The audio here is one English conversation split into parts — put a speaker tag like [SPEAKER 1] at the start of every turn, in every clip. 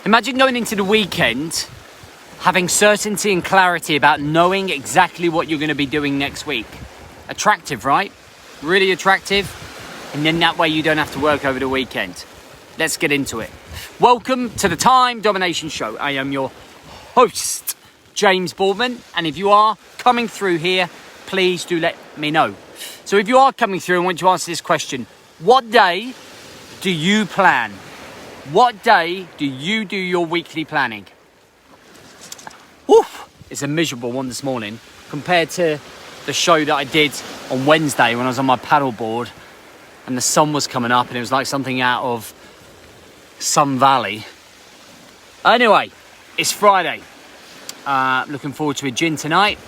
[SPEAKER 1] Imagine going into the weekend, having certainty and clarity about knowing exactly what you're going to be doing next week. Attractive, right? Really attractive. And then that way you don't have to work over the weekend. Let's get into it. Welcome to the Time Domination Show. I am your host, James Boardman. And if you are coming through here, please do let me know. So if you are coming through, I want you to answer this question. What day do you plan? What day do you do your weekly planning? Woof, it's a miserable one this morning compared to the show that I did on Wednesday when I was on my paddleboard and the sun was coming up and it was like something out of Sun Valley. Anyway, it's Friday. Looking forward to a gin tonight.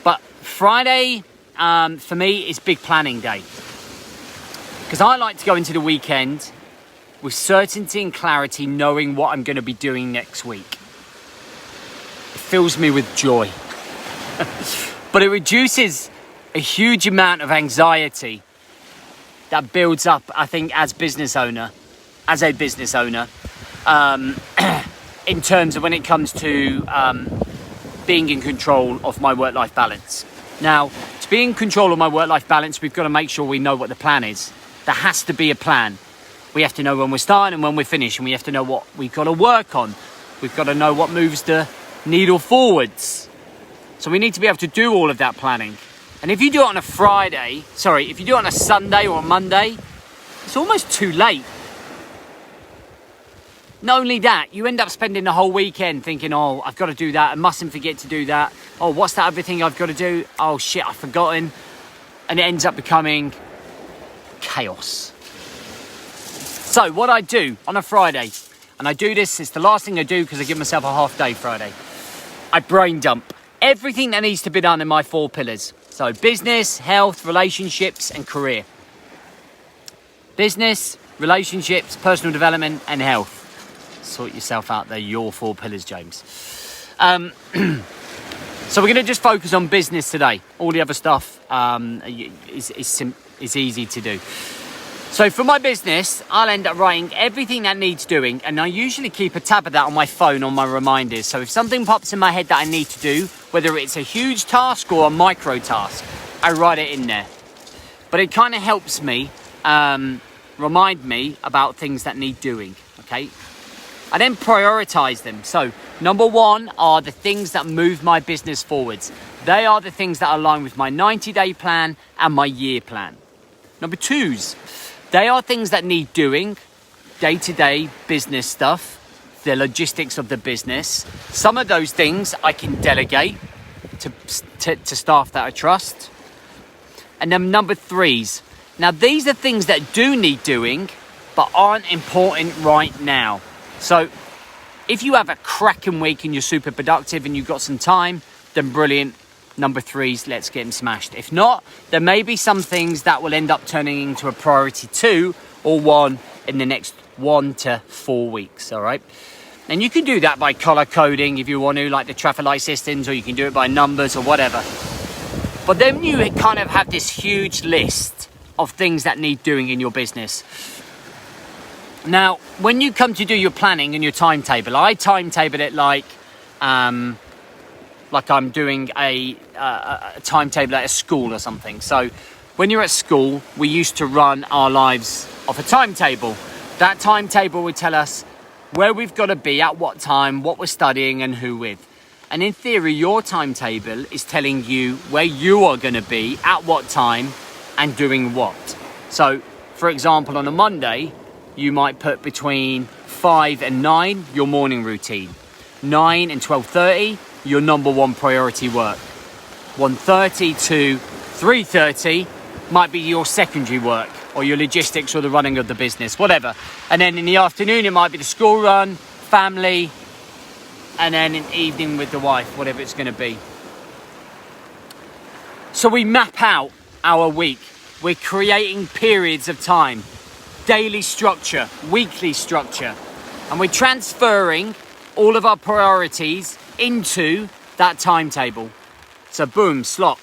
[SPEAKER 1] But Friday, for me, is big planning day. Because I like to go into the weekend with certainty and clarity, knowing what I'm going to be doing next week. It fills me with joy. But it reduces a huge amount of anxiety that builds up, I think, as a business owner, in terms of when it comes to being in control of my work-life balance. Now, to be in control of my work-life balance, we've got to make sure we know what the plan is. There has to be a plan. We have to know when we're starting and when we're finished, and we have to know what we've got to work on. We've got to know what moves the needle forwards. So we need to be able to do all of that planning. And if you do it on a if you do it on a Sunday or a Monday, it's almost too late. Not only that, you end up spending the whole weekend thinking, oh, I've got to do that. I mustn't forget to do that. Oh, what's that other thing I've got to do? Oh, shit, I've forgotten. And it ends up becoming chaos. So what I do on a Friday, and I do this, it's the last thing I do because I give myself a half day Friday. I brain dump everything that needs to be done in my 4 pillars. So business, health, relationships, and career. Business, relationships, personal development, and health. Sort yourself out there, your 4 pillars, James. So we're going to just focus on business today. All the other stuff is easy to do. So for my business, I'll end up writing everything that needs doing, and I usually keep a tab of that on my phone on my reminders. So if something pops in my head that I need to do, whether it's a huge task or a micro task, I write it in there. But it kind of helps me remind me about things that need doing, okay? I then prioritize them. So number 1 are the things that move my business forwards. They are the things that align with my 90-day plan and my year plan. Number 2s, they are things that need doing, day-to-day business stuff, the logistics of the business. Some of those things I can delegate to staff that I trust. And then number 3s. Now, these are things that do need doing, but aren't important right now. So if you have a cracking week and you're super productive and you've got some time, then brilliant. Number 3s, let's get them smashed. If not, there may be some things that will end up turning into a priority 2 or 1 in the next 1 to 4 weeks, all right? And you can do that by color coding if you want to, like the traffic light systems, or you can do it by numbers or whatever. But then you kind of have this huge list of things that need doing in your business. Now, when you come to do your planning and your timetable, I timetable it like I'm doing a timetable at a school or something. So when you're at school, we used to run our lives off a timetable. That timetable would tell us where we've got to be at what time, what we're studying and who with. And in theory, your timetable is telling you where you are going to be at what time and doing what. So, for example, on a Monday, you might put between 5 and 9, your morning routine. 9 and 12:30, your number 1 priority work. 1:30 to 3:30 might be your secondary work or your logistics or the running of the business, whatever. And then in the afternoon, it might be the school run, family, and then in the evening with the wife, whatever it's going to be. So we map out our week. We're creating periods of time, daily structure, weekly structure, and we're transferring all of our priorities into that timetable. So boom, slot.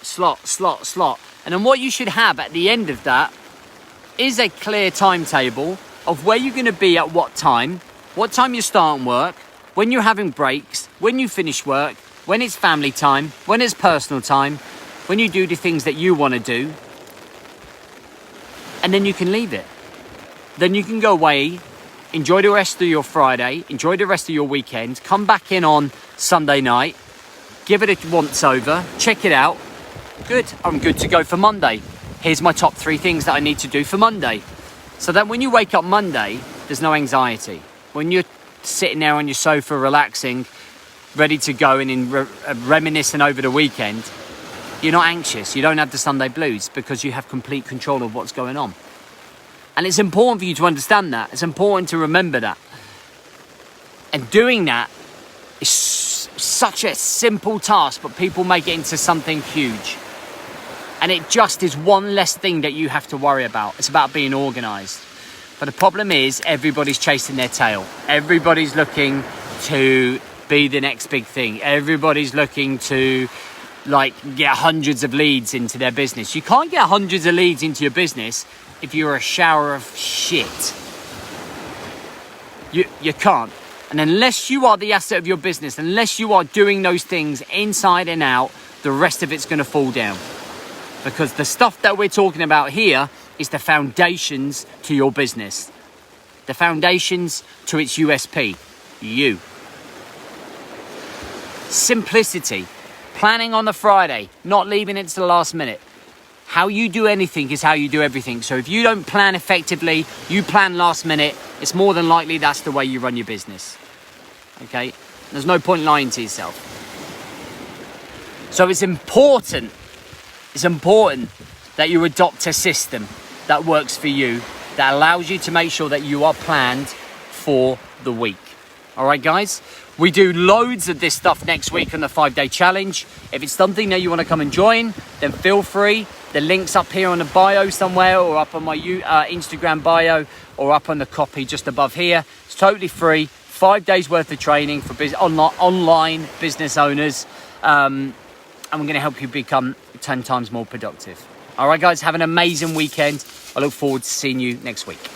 [SPEAKER 1] And then what you should have at the end of that is a clear timetable of where you're going to be at what time you're starting work, when you're having breaks, when you finish work, when it's family time, when it's personal time, when you do the things that you want to do, and then you can leave it. Then you can go away, enjoy the rest of your Friday, enjoy the rest of your weekend, come back in on Sunday night, give it a once over, check it out. Good, I'm good to go for Monday. Here's my top 3 things that I need to do for Monday. So that when you wake up Monday, there's no anxiety. When you're sitting there on your sofa relaxing, ready to go and reminiscing over the weekend, you're not anxious. You don't have the Sunday blues because you have complete control of what's going on. And it's important for you to understand that. It's important to remember that. And doing that is such a simple task, but people make it into something huge. And it just is one less thing that you have to worry about. It's about being organised. But the problem is everybody's chasing their tail. Everybody's looking to be the next big thing. Everybody's looking to get hundreds of leads into their business. You can't get hundreds of leads into your business if you're a shower of shit. You can't. And unless you are the asset of your business, unless you are doing those things inside and out, the rest of it's going to fall down. Because the stuff that we're talking about here is the foundations to your business. The foundations to its USP. You. Simplicity. Planning on the Friday. Not leaving it to the last minute. How you do anything is how you do everything. So if you don't plan effectively, you plan last minute, it's more than likely that's the way you run your business. Okay? There's no point lying to yourself. So it's important that you adopt a system that works for you, that allows you to make sure that you are planned for the week. All right, guys? We do loads of this stuff next week on the 5-day challenge. If it's something that you want to come and join, then feel free. The link's up here on the bio somewhere, or up on my Instagram bio, or up on the copy just above here. It's totally free. 5 days worth of training for online business owners. And we're going to help you become 10 times more productive. All right, guys, have an amazing weekend. I look forward to seeing you next week.